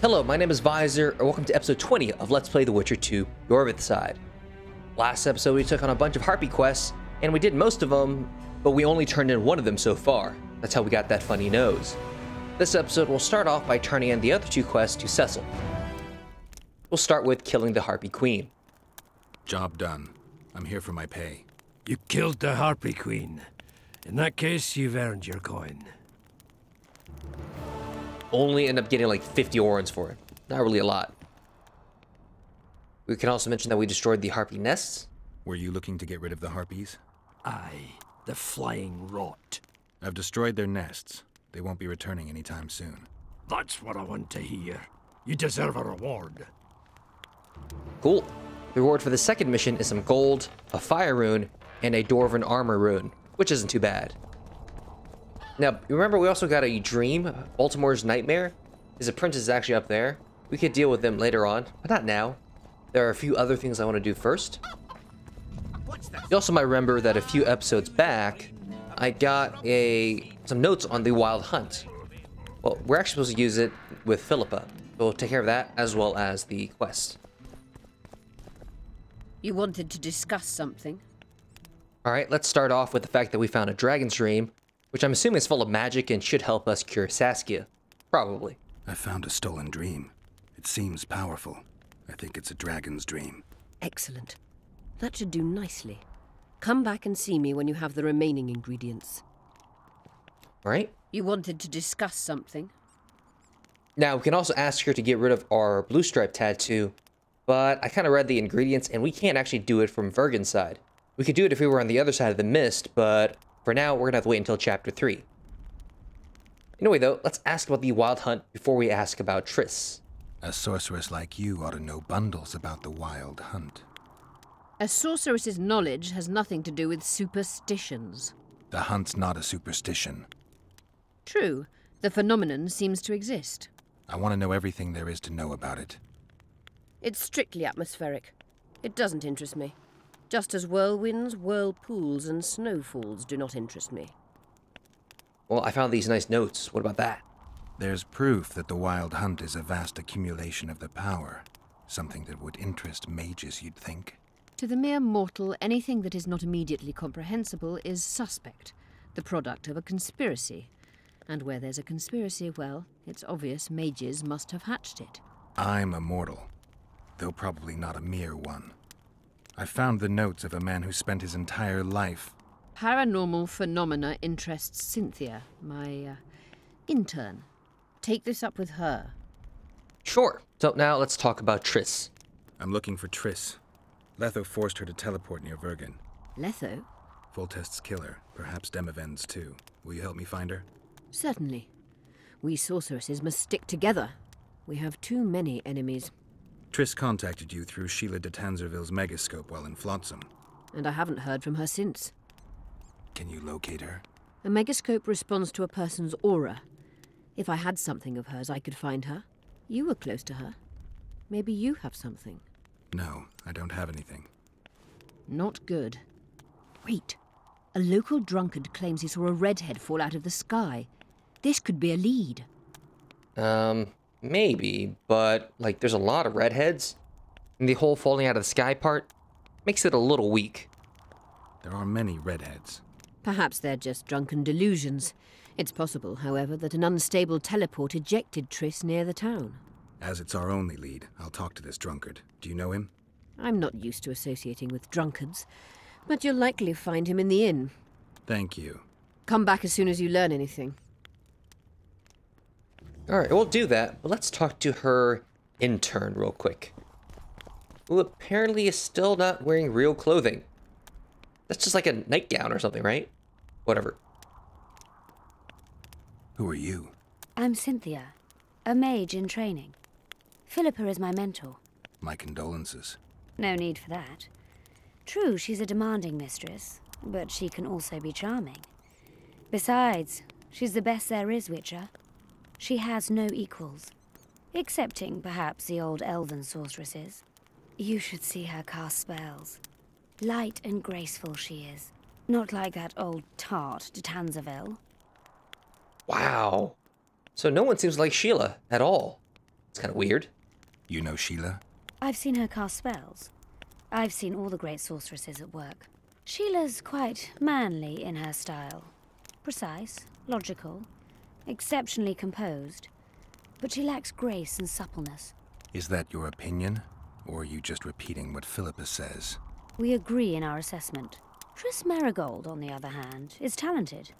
Hello, my name is Visor, and welcome to episode 20 of Let's Play The Witcher 2, Iorveth side. Last episode we took on a bunch of harpy quests, and we did most of them, but we only turned in one of them so far. That's how we got that funny nose. This episode will start off by turning in the other two quests to Cecil. We'll start with killing the harpy queen. Job done. I'm here for my pay. You killed the harpy queen. In that case, you've earned your coin. Only end up getting like 50 orans for it. Not really a lot. We can also mention that we destroyed the harpy nests. Were you looking to get rid of the harpies? Aye, the flying rot. I've destroyed their nests. They won't be returning anytime soon. That's what I want to hear. You deserve a reward. Cool. The reward for the second mission is some gold, a fire rune, and a dwarven armor rune, which isn't too bad. Now, remember we also got a dream, Baltimore's Nightmare? His apprentice is actually up there. We could deal with them later on, but not now. There are a few other things I want to do first. You also might remember that a few episodes back, I got some notes on the wild hunt. Well, we're actually supposed to use it with Philippa. We'll take care of that as well as the quest. You wanted to discuss something? Alright, let's start off with the fact that we found a dragon's dream, which I'm assuming is full of magic and should help us cure Saskia. Probably. I found a stolen dream. It seems powerful. I think it's a dragon's dream. Excellent. That should do nicely. Come back and see me when you have the remaining ingredients. Alright. You wanted to discuss something? Now, we can also ask her to get rid of our blue stripe tattoo, but I kind of read the ingredients and we can't actually do it from Vergen's side. We could do it if we were on the other side of the mist, but for now, we're gonna have to wait until chapter 3. Anyway though, let's ask about the wild hunt before we ask about Triss. A sorceress like you ought to know bundles about the wild hunt. A sorceress's knowledge has nothing to do with superstitions. The hunt's not a superstition. True, the phenomenon seems to exist. I want to know everything there is to know about it. It's strictly atmospheric. It doesn't interest me. Just as whirlwinds, whirlpools, and snowfalls do not interest me. Well, I found these nice notes. What about that? There's proof that the wild hunt is a vast accumulation of the power. Something that would interest mages, you'd think. To the mere mortal, anything that is not immediately comprehensible is suspect, the product of a conspiracy. And where there's a conspiracy, well, it's obvious mages must have hatched it. I'm a mortal, though probably not a mere one. I found the notes of a man who spent his entire life. Paranormal phenomena interests Cynthia, my intern. Take this up with her. Sure. So now let's talk about Triss. I'm looking for Triss. Letho forced her to teleport near Vergen. Letho? Foltest's killer, perhaps Demavend's too. Will you help me find her? Certainly. We sorceresses must stick together. We have too many enemies. Triss contacted you through Sheila de Tanzerville's megascope while in Flotsam. And I haven't heard from her since. Can you locate her? A megascope responds to a person's aura. If I had something of hers, I could find her. You were close to her. Maybe you have something. No, I don't have anything. Not good. Wait. A local drunkard claims he saw a redhead fall out of the sky. This could be a lead. Maybe, but, like, there's a lot of redheads, and the whole falling out of the sky part makes it a little weak. There are many redheads. Perhaps they're just drunken delusions. It's possible, however, that an unstable teleport ejected Triss near the town. As it's our only lead, I'll talk to this drunkard. Do you know him? I'm not used to associating with drunkards, but you'll likely find him in the inn. Thank you. Come back as soon as you learn anything. Alright, we'll do that, but let's talk to her intern real quick. Who apparently is still not wearing real clothing. That's just like a nightgown or something, right? Whatever. Who are you? I'm Cynthia, a mage in training. Philippa is my mentor. My condolences. No need for that. True, she's a demanding mistress, but she can also be charming. Besides, she's the best there is, Witcher. She has no equals, excepting perhaps the old elven sorceresses. You should see her cast spells. Light and graceful she is, not like that old tart de Tanzerville. Wow. So no one seems like Sheila at all. It's kind of weird. You know Sheila? I've seen her cast spells. I've seen all the great sorceresses at work. Sheila's quite manly in her style. Precise, logical, exceptionally composed. But she lacks grace and suppleness. Is that your opinion? Or are you just repeating what Philippa says? We agree in our assessment. Triss Marigold, on the other hand, is talented.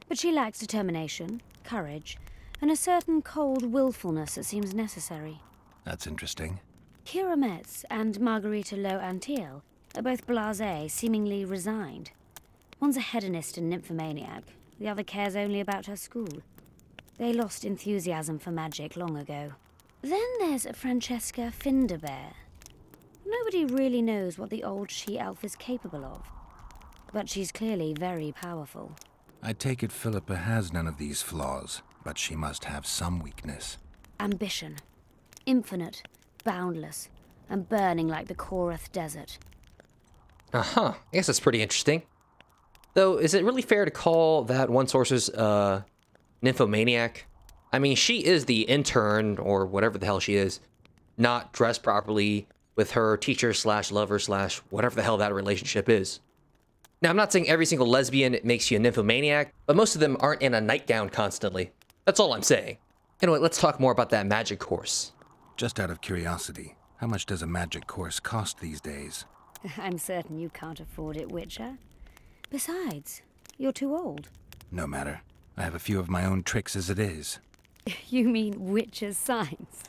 But she lacks determination, courage, and a certain cold willfulness that seems necessary. That's interesting. Kira Metz and Margarita Lowe Antiel are both blasé, seemingly resigned. One's a hedonist and nymphomaniac, the other cares only about her school. They lost enthusiasm for magic long ago. Then there's Francesca Finderbear. Nobody really knows what the old she-elf is capable of, but she's clearly very powerful. I take it Philippa has none of these flaws, but she must have some weakness. Ambition. Infinite, boundless, and burning like the Korath Desert. Uh-huh. I guess that's pretty interesting. Though, is it really fair to call that one sorceress, nymphomaniac? I mean, she is the intern, or whatever the hell she is, not dressed properly with her teacher slash lover slash whatever the hell that relationship is. Now, I'm not saying every single lesbian makes you a nymphomaniac, but most of them aren't in a nightgown constantly. That's all I'm saying. Anyway, let's talk more about that magic course. Just out of curiosity, how much does a magic course cost these days? I'm certain you can't afford it, Witcher. Besides, you're too old. No matter. I have a few of my own tricks as it is. You mean Witcher's signs?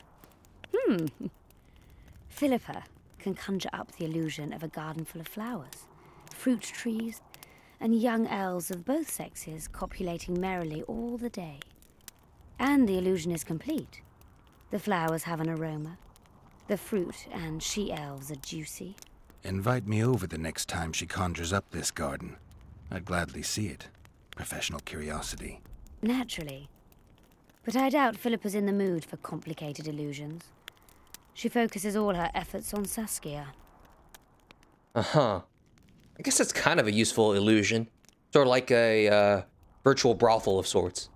Philippa can conjure up the illusion of a garden full of flowers, fruit trees, and young elves of both sexes copulating merrily all the day. And the illusion is complete. The flowers have an aroma. The fruit and she-elves are juicy. Invite me over the next time she conjures up this garden. I'd gladly see it. Professional curiosity. Naturally. But I doubt Philippa's in the mood for complicated illusions. She focuses all her efforts on Saskia. Uh-huh. I guess that's kind of a useful illusion. Sort of like a virtual brothel of sorts.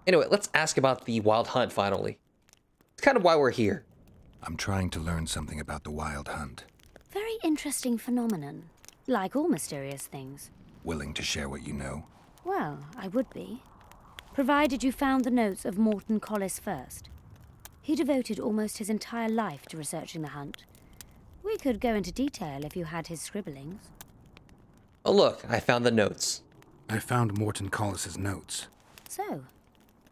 Anyway, let's ask about the Wild Hunt finally. It's kind of why we're here. I'm trying to learn something about the Wild Hunt. Very interesting phenomenon. Like all mysterious things. Willing to share what you know? Well, I would be. Provided you found the notes of Morton Collis first. He devoted almost his entire life to researching the hunt. We could go into detail if you had his scribblings. Oh look, I found the notes. I found Morton Collis's notes. So,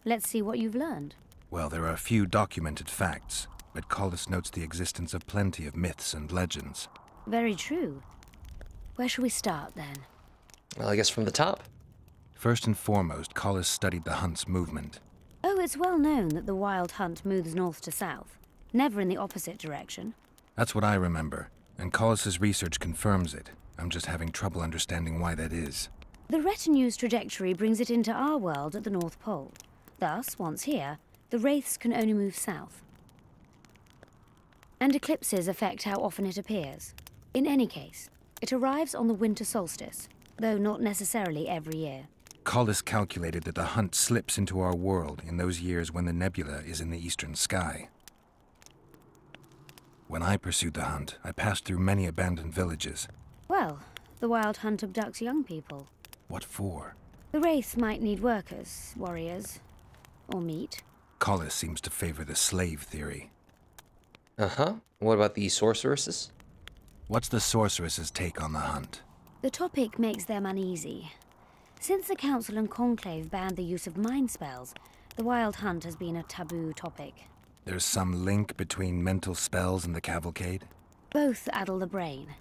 let's see what you've learned. Well, there are a few documented facts, but Collis notes the existence of plenty of myths and legends. Very true. Where shall we start, then? Well, I guess from the top. First and foremost, Collis studied the hunt's movement. Oh, it's well known that the Wild Hunt moves north to south, never in the opposite direction. That's what I remember, and Collis's research confirms it. I'm just having trouble understanding why that is. The retinue's trajectory brings it into our world at the North Pole. Thus, once here, the wraiths can only move south. And eclipses affect how often it appears. In any case, it arrives on the winter solstice, though not necessarily every year. Collis calculated that the hunt slips into our world in those years when the nebula is in the eastern sky. When I pursued the hunt, I passed through many abandoned villages. Well, the Wild Hunt abducts young people. What for? The wraiths might need workers, warriors, or meat. Collis seems to favor the slave theory. Uh-huh. What about the sorceresses? What's the sorceress's take on the hunt? The topic makes them uneasy. Since the Council and Conclave banned the use of mind spells, the Wild Hunt has been a taboo topic. There's some link between mental spells and the cavalcade? Both addle the brain.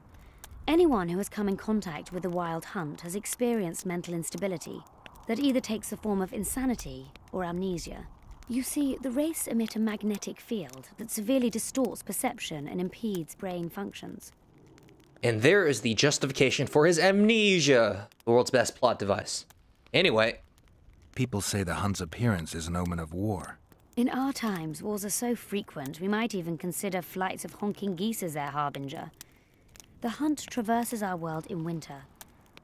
Anyone who has come in contact with the Wild Hunt has experienced mental instability that either takes the form of insanity or amnesia. You see, the wraiths emit a magnetic field that severely distorts perception and impedes brain functions. And there is the justification for his amnesia, the world's best plot device. Anyway. People say the hunt's appearance is an omen of war. In our times, wars are so frequent, we might even consider flights of honking geese as their harbinger. The hunt traverses our world in winter.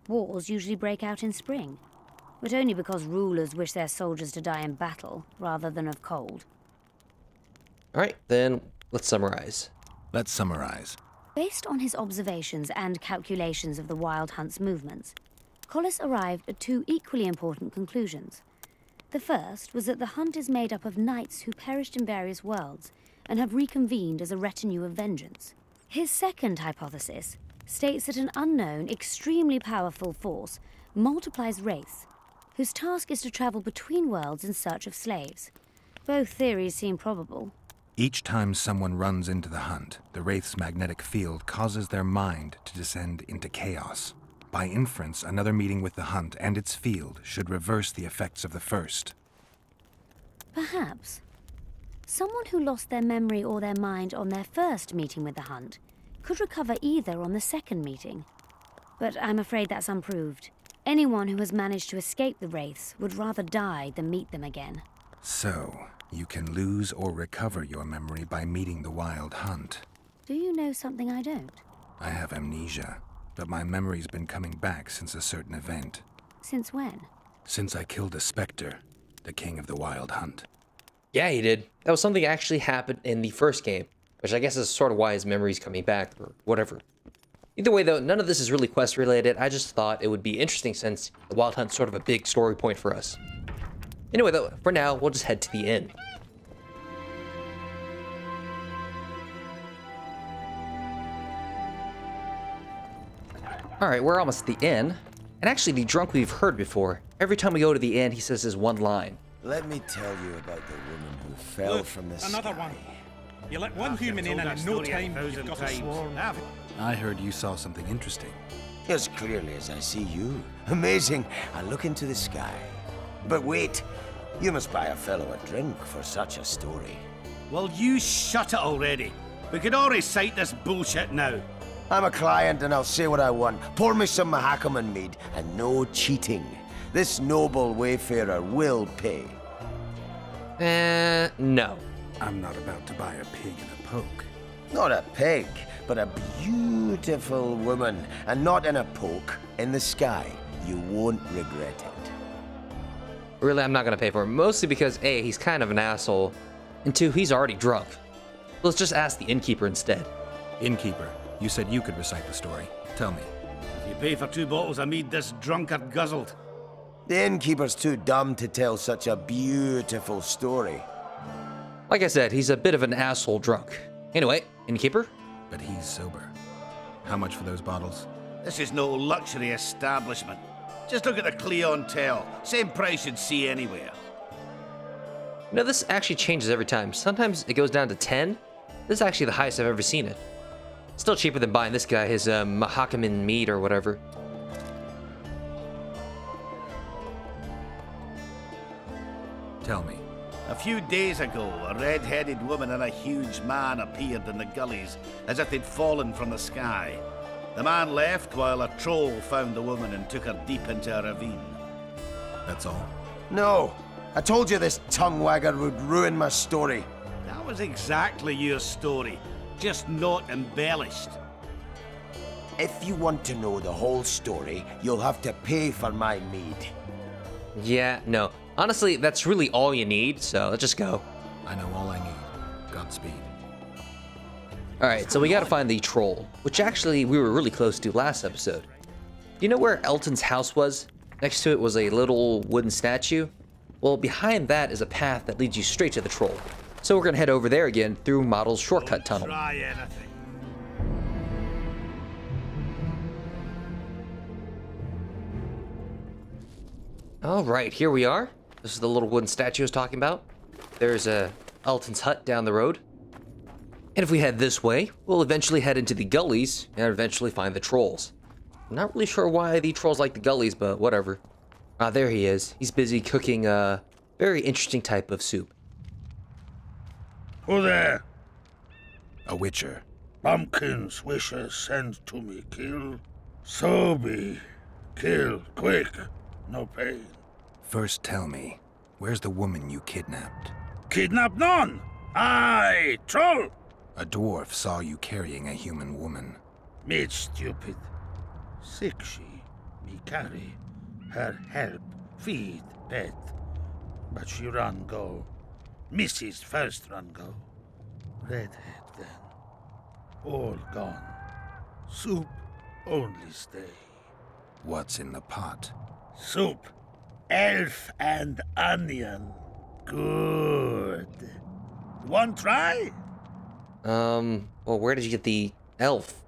Wars usually break out in spring, but only because rulers wish their soldiers to die in battle rather than of cold. All right, then let's summarize. Let's summarize. Based on his observations and calculations of the Wild Hunt's movements, Collis arrived at two equally important conclusions. The first was that the hunt is made up of knights who perished in various worlds and have reconvened as a retinue of vengeance. His second hypothesis states that an unknown, extremely powerful force multiplies wraiths, whose task is to travel between worlds in search of slaves. Both theories seem probable. Each time someone runs into the hunt, the Wraith's magnetic field causes their mind to descend into chaos. By inference, another meeting with the hunt and its field should reverse the effects of the first. Perhaps someone who lost their memory or their mind on their first meeting with the hunt could recover either on the second meeting. But I'm afraid that's unproved. Anyone who has managed to escape the Wraiths would rather die than meet them again. So, you can lose or recover your memory by meeting the Wild Hunt. Do you know something I don't? I have amnesia, but my memory's been coming back since a certain event. Since when? Since I killed a specter, the king of the Wild Hunt. Yeah, he did. That was something that actually happened in the first game, which I guess is sort of why his memory's coming back, or whatever. Either way, though, none of this is really quest-related. I just thought it would be interesting since the Wild Hunt's sort of a big story point for us. Anyway, though, for now, we'll just head to the inn. Alright, we're almost at the inn. And actually, the drunk we've heard before. Every time we go to the inn, he says his one line. Let me tell you about the woman who fell Look, from the another sky. one. You let one human in and in no time you've got a swarm. I heard you saw something interesting. As clearly as I see you. Amazing. I look into the sky. But wait, you must buy a fellow a drink for such a story. Well, you shut it already. We could all recite this bullshit now. I'm a client and I'll say what I want. Pour me some Mahakaman mead and no cheating. This noble wayfarer will pay. No. I'm not about to buy a pig in a poke. Not a pig, but a beautiful woman. And not in a poke, in the sky. You won't regret it. Really, I'm not going to pay for it. Mostly because, A, he's kind of an asshole. And 2, he's already drunk. Let's just ask the innkeeper instead. Innkeeper, you said you could recite the story. Tell me. If you pay for 2 bottles of mead, this drunkard guzzled. The innkeeper's too dumb to tell such a beautiful story. Like I said, he's a bit of an asshole drunk. Anyway, innkeeper? But he's sober. How much for those bottles? This is no luxury establishment. Just look at the clientele. Same price you'd see anywhere. You know, this actually changes every time. Sometimes it goes down to 10. This is actually the highest I've ever seen it. Still cheaper than buying this guy his Mahakaman mead or whatever. Tell me. A few days ago, a red-headed woman and a huge man appeared in the gullies as if they'd fallen from the sky. The man left while a troll found the woman and took her deep into a ravine. That's all? No, I told you this tongue wagger would ruin my story. That was exactly your story, just not embellished. If you want to know the whole story, you'll have to pay for my mead. Yeah, no. Honestly, that's really all you need, so let's just go. I know all I need. Godspeed. Alright, so we gotta find the troll, which actually we were really close to last episode. Do you know where Elton's house was? Next to it was a little wooden statue. Well, behind that is a path that leads you straight to the troll. So we're gonna head over there again through Model's shortcut tunnel. Try anything. Alright, here we are. This is the little wooden statue I was talking about. There's Elton's hut down the road. And if we head this way, we'll eventually head into the gullies and eventually find the trolls. I'm not really sure why the trolls like the gullies, but whatever. Ah, there he is. He's busy cooking a very interesting type of soup. Who there? A witcher. Bumpkin's wishes send to me kill. So be. Kill, quick. No pain. First tell me, where's the woman you kidnapped? Kidnap none! Aye, troll! A dwarf saw you carrying a human woman. Made stupid. Sick she, me carry. Her help, feed, pet. But she run go. Mrs. first run go. Redhead, then. All gone. Soup only stay. What's in the pot? Soup. Elf and onion. Good. Want try? Well, where did you get the elf?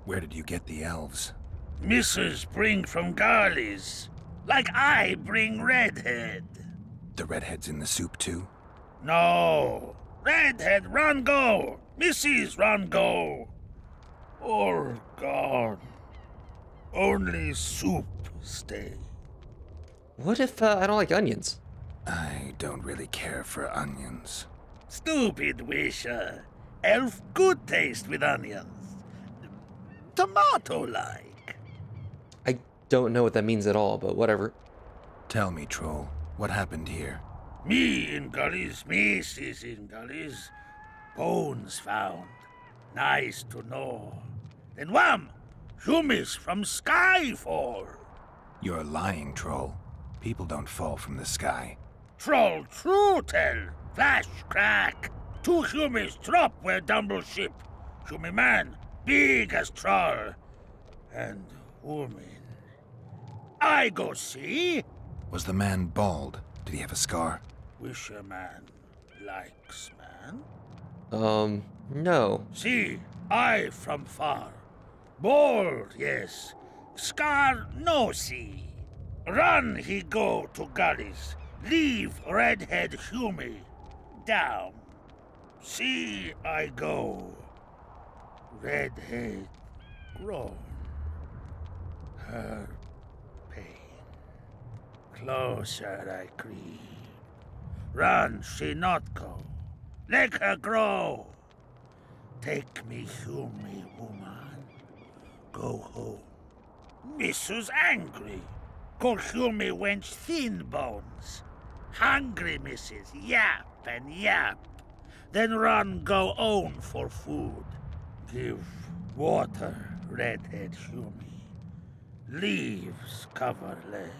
Where did you get the elves? Missus bring from Garley's. Like I bring Redhead. The redhead's in the soup too? No. Redhead run go. Missus run go. All gone. Only soup stay. What if I don't like onions? I don't really care for onions. Stupid wisher. Elf good taste with onions. Tomato-like. I don't know what that means at all, but whatever. Tell me, troll, what happened here? Me in gullies, Missus in gullies. Bones found. Nice to know. Then wham! Hummus from Skyfall. You're lying, troll. People don't fall from the sky. Troll true tell. Flash crack. 2 hummus drop where dumble ship. Hummy man, big as troll. And woman. I go see. Was the man bald? Did he have a scar? Wisher man likes man. No. See, I from far. Bald, yes. Scar no see. Run he go to gullies. Leave Redhead Hummy. Down. See I go. Redhead grown. Her pain. Closer I creep. Run she not go. Let her grow. Take me Hummy woman. Go home. Missus angry. Call Hummy wench thin bones. Hungry missus, yap and yap. Then run go own for food. Give water, Redhead Hummy. Leaves cover leg.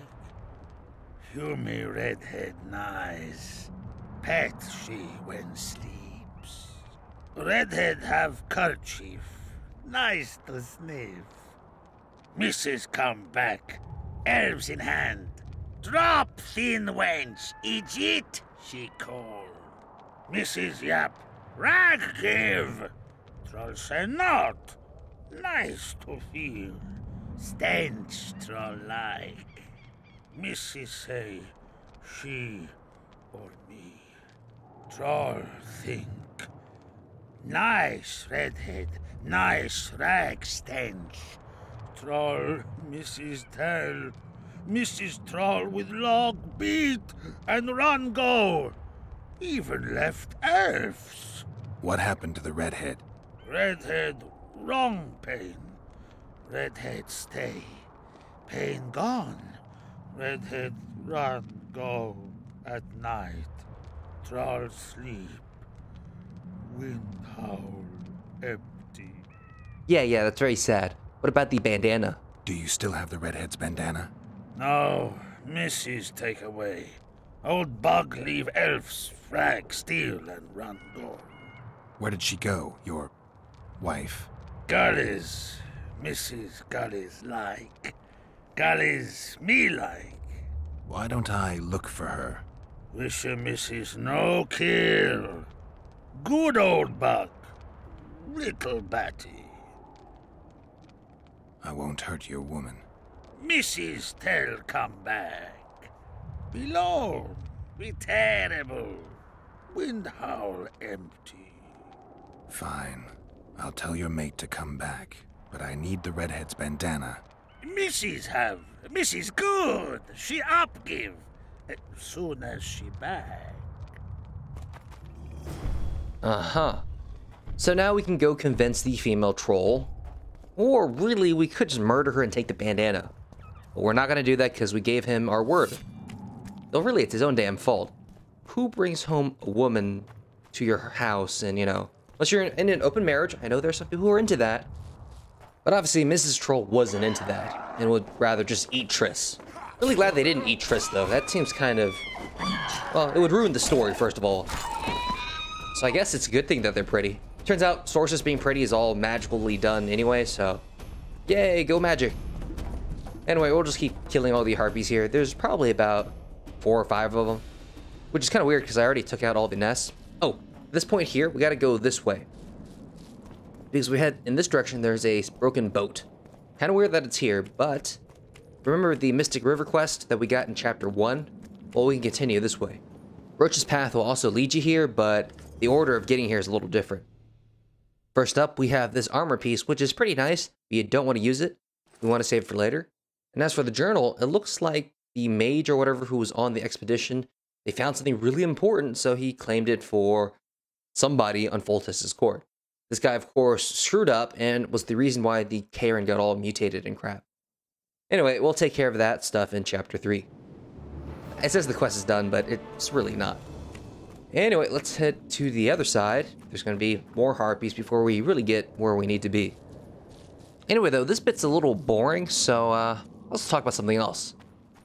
Hummy Redhead nice. Pet she when sleeps. Redhead have kerchief. Nice to sniff. Missus come back. Elves in hand. Drop thin wench. Idiot, she call. Mrs. Yap. Rag give. Troll say not. Nice to feel. Stench troll like. Mrs. say she or me. Troll think. Nice Redhead. Nice rag stench. Troll, Mrs. Tell. Mrs. Troll with log beat and run go. Even left elves. What happened to the redhead? Redhead wrong pain. Redhead stay. Pain gone. Redhead run go at night. Troll sleep. Wind howl empty. Yeah, that's very sad. What about the bandana? Do you still have the redhead's bandana? No, Missus take away. Old bug leave elves frag steal and run go. Where did she go, your wife? Gullies, Mrs. Gullies like. Gullies me like. Why don't I look for her? Wish a Mrs. no kill. Good old bug. Little batty. I won't hurt your woman. Mrs. Tell come back. Below, be terrible. Wind howl empty. Fine. I'll tell your mate to come back, but I need the redhead's bandana. Mrs. have. Mrs. good. She up give. Soon as she back. Uh-huh. So now we can go convince the female troll. Or really, we could just murder her and take the bandana. But we're not going to do that because we gave him our word. Though really, it's his own damn fault. Who brings home a woman to your house and, unless you're in an open marriage, I know there's some people who are into that. But obviously, Mrs. Troll wasn't into that and would rather just eat Triss. Really glad they didn't eat Triss, though. That seems kind of... well, it would ruin the story, first of all. So I guess it's a good thing that they're pretty. Turns out sorceress being pretty is all magically done anyway, so yay, go magic. Anyway, we'll just keep killing all the harpies here. There's probably about 4 or 5 of them, which is kind of weird because I already took out all the nests. Oh, at this point here, we got to go this way. Because we head in this direction, there's a broken boat. Kind of weird that it's here, but remember the Mystic River quest that we got in Chapter 1? Well, we can continue this way. Roach's Path will also lead you here, but the order of getting here is a little different. First up, we have this armor piece, which is pretty nice, but you don't want to use it. We want to save it for later. And as for the journal, it looks like the mage or whatever who was on the expedition, they found something really important, so he claimed it for somebody on Foltest's court. This guy, of course, screwed up and was the reason why the Cairn got all mutated and crap. Anyway, we'll take care of that stuff in Chapter 3. It says the quest is done, but it's really not. Anyway, let's head to the other side. There's going to be more harpies before we really get where we need to be. Anyway, though, this bit's a little boring, so let's talk about something else.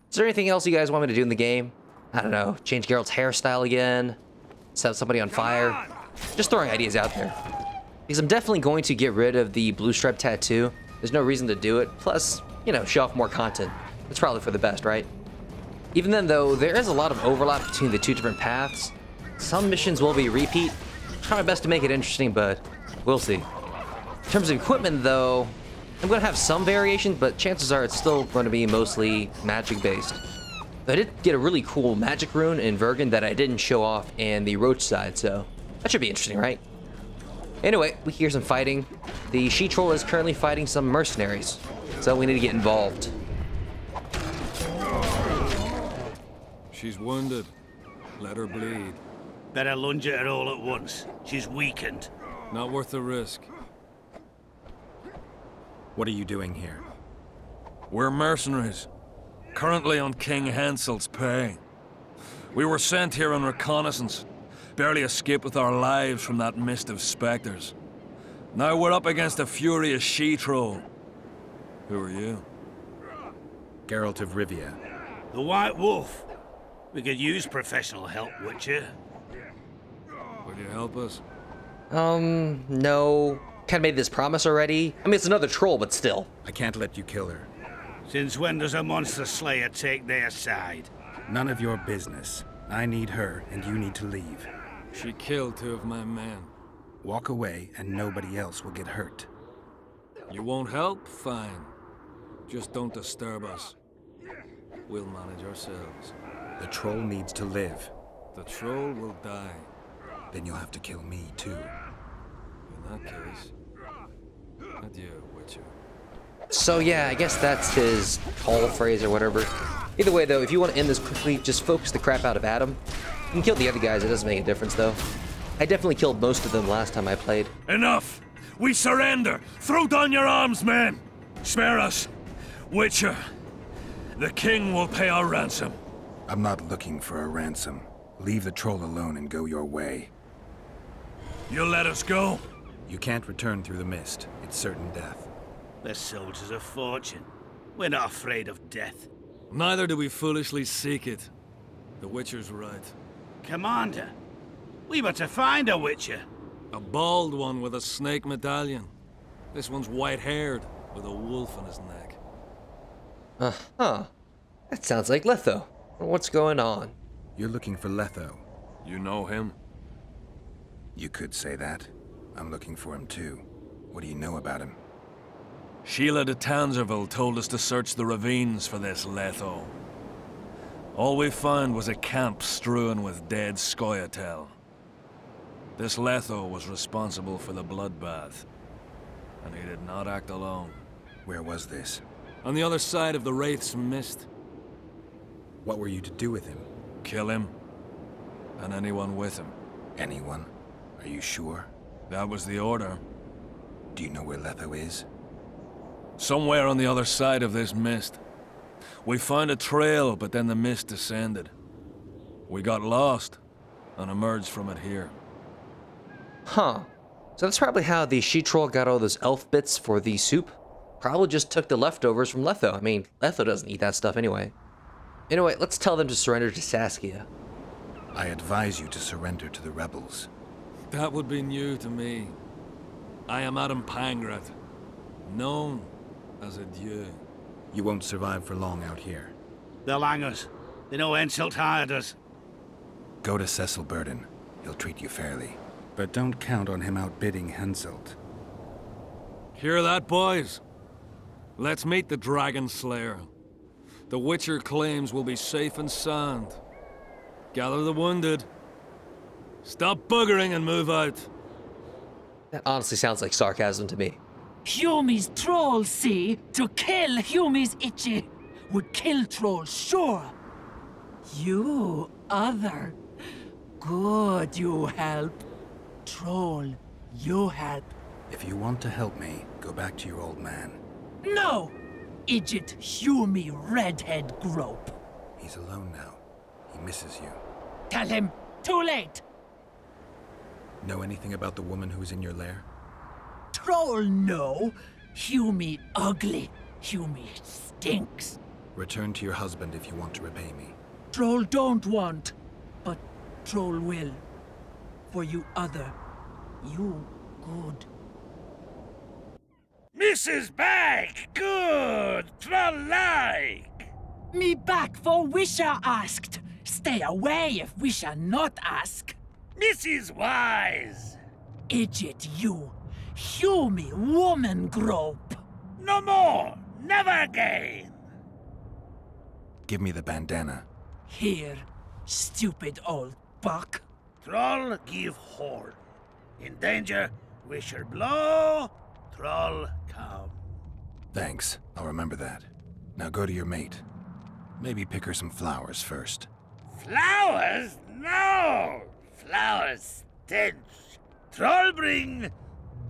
Is there anything else you guys want me to do in the game? I don't know, change Geralt's hairstyle again? Set somebody on fire? Just throwing ideas out there. Because I'm definitely going to get rid of the blue stripe tattoo. There's no reason to do it. Plus, you know, show off more content. It's probably for the best, right? Even then, though, there is a lot of overlap between the 2 different paths. Some missions will be repeat. Try my best to make it interesting, but we'll see. In terms of equipment, though, I'm going to have some variation, but chances are it's still going to be mostly magic-based. I did get a really cool magic rune in Vergen that I didn't show off in the Roach side, so that should be interesting, right? Anyway, we hear some fighting. The she-troll is currently fighting some mercenaries, so we need to get involved. She's wounded. Let her bleed. Better lunge at her all at once. She's weakened. Not worth the risk. What are you doing here? We're mercenaries. Currently on King Hansel's pay. We were sent here on reconnaissance. Barely escaped with our lives from that mist of specters. Now we're up against a furious she-troll. Who are you? Geralt of Rivia. The White Wolf. We could use professional help, Witcher. Will you help us? No. Kind of made this promise already. I mean, it's another troll, but still. I can't let you kill her. Since when does a monster slayer take their side? None of your business. I need her, and you need to leave. She killed 2 of my men. Walk away, and nobody else will get hurt. You won't help? Fine. Just don't disturb us. We'll manage ourselves. The troll needs to live. The troll will die. Then you'll have to kill me, too. In that case, adieu, Witcher. So yeah, I guess that's his call phrase or whatever. Either way, though, if you want to end this quickly, just focus the crap out of Adam. You can kill the other guys, it doesn't make a difference, though. I definitely killed most of them last time I played. Enough! We surrender! Throw down your arms, men! Spare us! Witcher, the king will pay our ransom. I'm not looking for a ransom. Leave the troll alone and go your way. You'll let us go? You can't return through the mist. It's certain death. We're soldiers of fortune. We're not afraid of death. Neither do we foolishly seek it. The Witcher's right. Commander, we were to find a Witcher. A bald one with a snake medallion. This one's white-haired, with a wolf on his neck. Uh-huh. That sounds like Letho. What's going on? You're looking for Letho. You know him? You could say that. I'm looking for him too. What do you know about him? Sheila de Tanzerville told us to search the ravines for this Letho. All we found was a camp strewn with dead Scoia'tael. This Letho was responsible for the bloodbath, and he did not act alone. Where was this? On the other side of the Wraith's Mist. What were you to do with him? Kill him, and anyone with him. Anyone? Are you sure? That was the order. Do you know where Letho is? Somewhere on the other side of this mist. We found a trail, but then the mist descended. We got lost, and emerged from it here. Huh. So that's probably how the she-troll got all those elf bits for the soup. Probably just took the leftovers from Letho. I mean, Letho doesn't eat that stuff anyway. Anyway, let's tell them to surrender to Saskia. I advise you to surrender to the rebels. That would be new to me. I am Adam Pangrat, known as a dieu. You won't survive for long out here. They'll hang us. They know Henselt hired us. Go to Cecil Burden. He'll treat you fairly. But don't count on him outbidding Henselt. Hear that, boys? Let's meet the Dragon Slayer. The Witcher claims we'll be safe and sound. Gather the wounded. Stop buggering and move out. That honestly sounds like sarcasm to me. Humi's trolls, see? To kill Humi's itchy. Would kill trolls, sure. You, other. Good, you help. Troll, you help. If you want to help me, go back to your old man. No! Idjit Humi Redhead grope. He's alone now. He misses you. Tell him, too late. Know anything about the woman who's in your lair? Troll, no. Humi ugly. Humi stinks. Return to your husband if you want to repay me. Troll don't want, but Troll will. For you other, you good. Mrs. Back! Good! Troll-like! Me back for Wisha asked. Stay away if Wisha not ask. Mrs. Wise! Idjit you. Humi woman grope. No more! Never again! Give me the bandana. Here, stupid old buck. Troll give horn. In danger, Wisher blow, Troll come. Thanks. I'll remember that. Now go to your mate. Maybe pick her some flowers first. Flowers? No! Flowers stench. Troll bring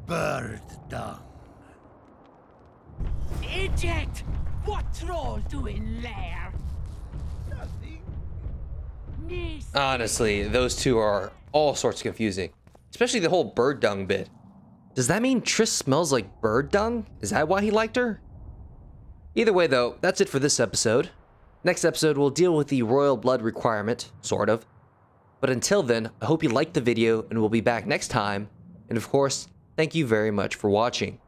bird dung. Idjit! What troll doing lair? Nothing. Honestly, those two are all sorts confusing. Especially the whole bird dung bit. Does that mean Triss smells like bird dung? Is that why he liked her? Either way though, that's it for this episode. Next episode we'll deal with the royal blood requirement, sort of. But until then, I hope you liked the video and we'll be back next time. And of course, thank you very much for watching.